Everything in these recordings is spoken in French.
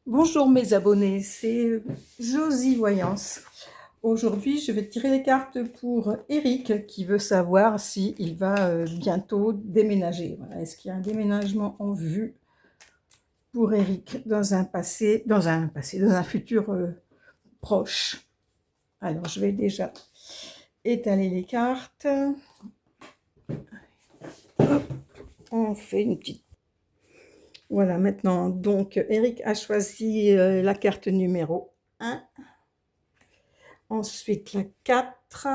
Bonjour mes abonnés, c'est Josie Voyance. Aujourd'hui, je vais tirer les cartes pour Eric qui veut savoir s'il va bientôt déménager. Voilà. Est-ce qu'il y a un déménagement en vue pour Eric dans un futur proche? Alors, je vais déjà étaler les cartes. Hop, on fait une petite... Voilà, maintenant, donc, Eric a choisi la carte numéro 1. Ensuite la 4,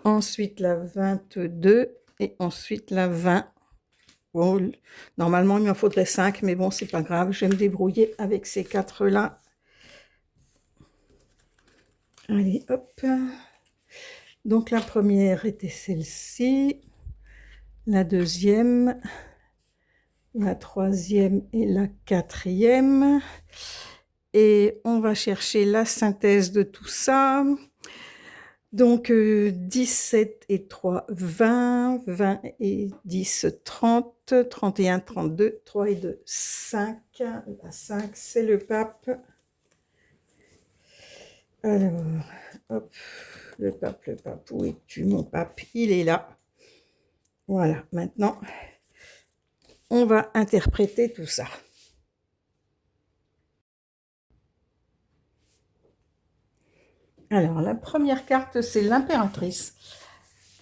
ensuite la 22 et ensuite la 20. Bon, normalement, il m'en faudrait 5, mais bon, c'est pas grave, je vais me débrouiller avec ces 4-là. Allez, hop. Donc la première était celle-ci, la deuxième, la troisième et la quatrième. Et on va chercher la synthèse de tout ça. Donc 17 et 3, 20, 20 et 10, 30, 31, 32, 3 et 2, 5. La 5, c'est le pape. Alors, hop, le pape, où es-tu mon pape? Il est là. Voilà, maintenant, on va interpréter tout ça. Alors, la première carte, c'est l'impératrice.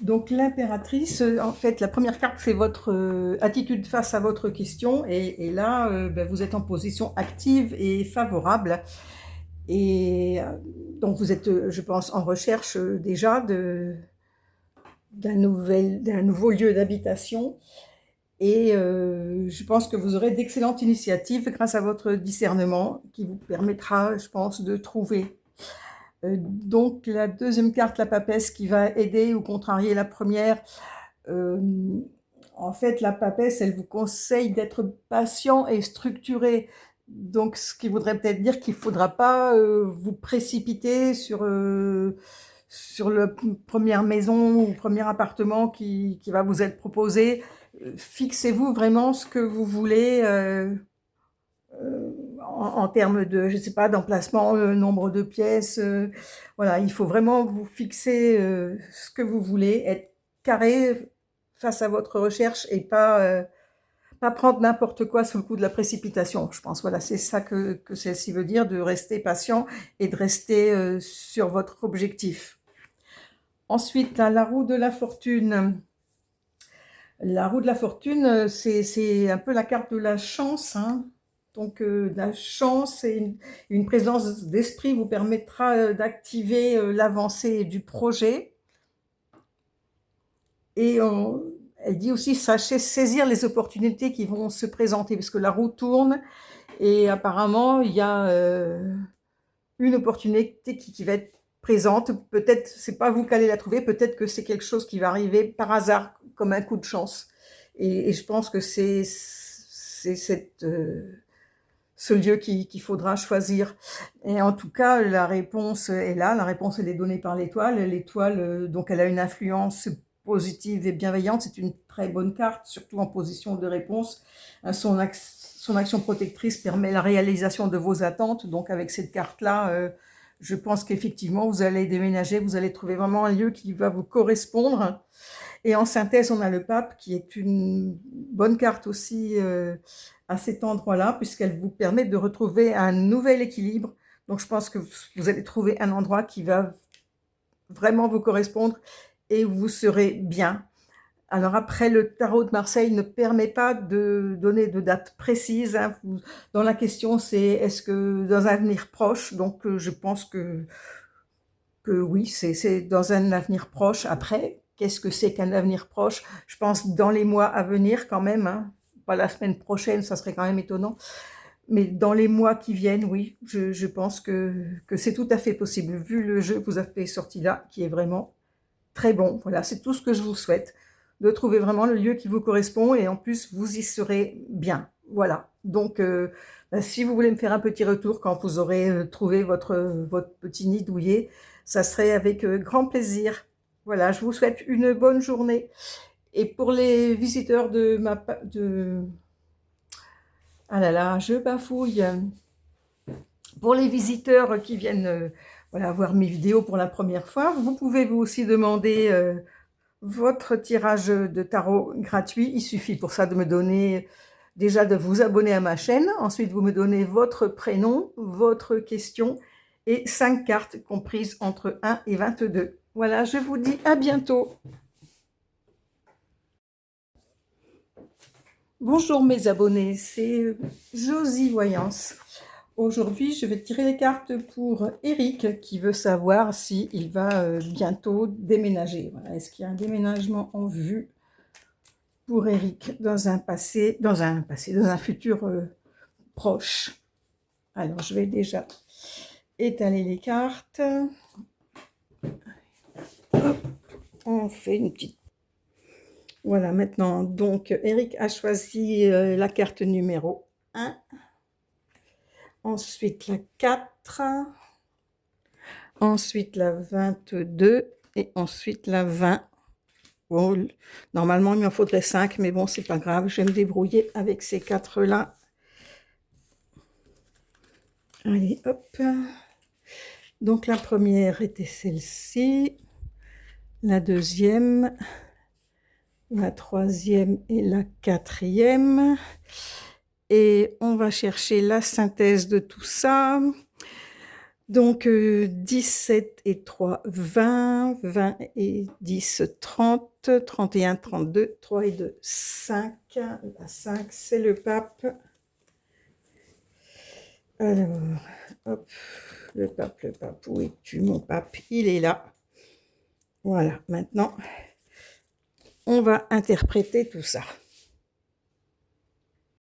Donc l'impératrice, en fait, la première carte, c'est votre attitude face à votre question. Et là, ben, vous êtes en position active et favorable. Et donc vous êtes, je pense, en recherche déjà d'un nouveau lieu d'habitation. Et je pense que vous aurez d'excellentes initiatives grâce à votre discernement qui vous permettra, je pense, de trouver. Donc la deuxième carte, la papesse, qui va aider ou contrarier la première. En fait, la papesse, elle vous conseille d'être patient et structuré. Donc, ce qui voudrait peut-être dire qu'il ne faudra pas vous précipiter sur la première maison ou premier appartement qui va vous être proposé. Fixez-vous vraiment ce que vous voulez en termes de, je sais pas, d'emplacement, nombre de pièces. Voilà, il faut vraiment vous fixer ce que vous voulez, être carré face à votre recherche et pas prendre n'importe quoi sous le coup de la précipitation. Je pense, voilà, c'est ça que celle-ci veut dire, de rester patient et de rester sur votre objectif. Ensuite, là, la roue de la fortune. La roue de la fortune, c'est un peu la carte de la chance, hein. Donc, la chance et une présence d'esprit vous permettra d'activer l'avancée du projet. Et elle dit aussi, sachez saisir les opportunités qui vont se présenter, parce que la roue tourne et apparemment, il y a une opportunité qui va être présente. Peut-être, c'est pas vous qui allez la trouver, peut-être que c'est quelque chose qui va arriver par hasard, comme un coup de chance. Et je pense que c'est ce lieu qu'il faudra choisir. Et en tout cas, la réponse est là, la réponse elle est donnée par l'étoile. L'étoile, donc elle a une influence positive et bienveillante, c'est une très bonne carte, surtout en position de réponse. Son action protectrice permet la réalisation de vos attentes, donc avec cette carte-là, je pense qu'effectivement, vous allez déménager, vous allez trouver vraiment un lieu qui va vous correspondre. Et en synthèse, on a le pape, qui est une bonne carte aussi à cet endroit-là, puisqu'elle vous permet de retrouver un nouvel équilibre. Donc, je pense que vous allez trouver un endroit qui va vraiment vous correspondre et où vous serez bien. Alors après, le tarot de Marseille ne permet pas de donner de date précise, hein. Dans la question, c'est est-ce que dans un avenir proche, donc je pense que oui, c'est dans un avenir proche. Après, qu'est-ce que c'est qu'un avenir proche? Je pense dans les mois à venir quand même, hein. Pas la semaine prochaine, ça serait quand même étonnant. Mais dans les mois qui viennent, oui, je pense que c'est tout à fait possible, vu le jeu que vous avez sorti là, qui est vraiment très bon. Voilà, c'est tout ce que je vous souhaite, de trouver vraiment le lieu qui vous correspond et en plus, vous y serez bien. Voilà, donc si vous voulez me faire un petit retour quand vous aurez trouvé votre petit nid douillet, ça serait avec grand plaisir. Voilà, je vous souhaite une bonne journée. Et pour les visiteurs de Ah là là, je bafouille. Pour les visiteurs qui viennent voilà, voir mes vidéos pour la première fois, vous pouvez vous aussi demander votre tirage de tarot gratuit. Il suffit pour ça de me donner, déjà de vous abonner à ma chaîne, ensuite vous me donnez votre prénom, votre question et 5 cartes comprises entre 1 et 22. Voilà, je vous dis à bientôt. Bonjour mes abonnés, c'est Josie Voyance. Aujourd'hui, je vais tirer les cartes pour Eric qui veut savoir s'il va bientôt déménager. Voilà. Est-ce qu'il y a un déménagement en vue pour Eric dans un futur proche? Alors, je vais déjà étaler les cartes. Hop, on fait une petite... Voilà, maintenant, donc, Eric a choisi la carte numéro 1. Ensuite, la 4. Ensuite, la 22. Et ensuite, la 20. Bon, normalement, il m'en faudrait 5, mais bon, c'est pas grave. Je vais me débrouiller avec ces 4-là. Allez, hop. Donc, la première était celle-ci. La deuxième. La troisième et la quatrième. Et on va chercher la synthèse de tout ça. Donc, 17 et 3, 20, 20 et 10, 30, 31, 32, 3 et 2, 5. La 5, c'est le pape. Alors, hop, le pape, où es-tu, mon pape? Il est là. Voilà, maintenant, on va interpréter tout ça.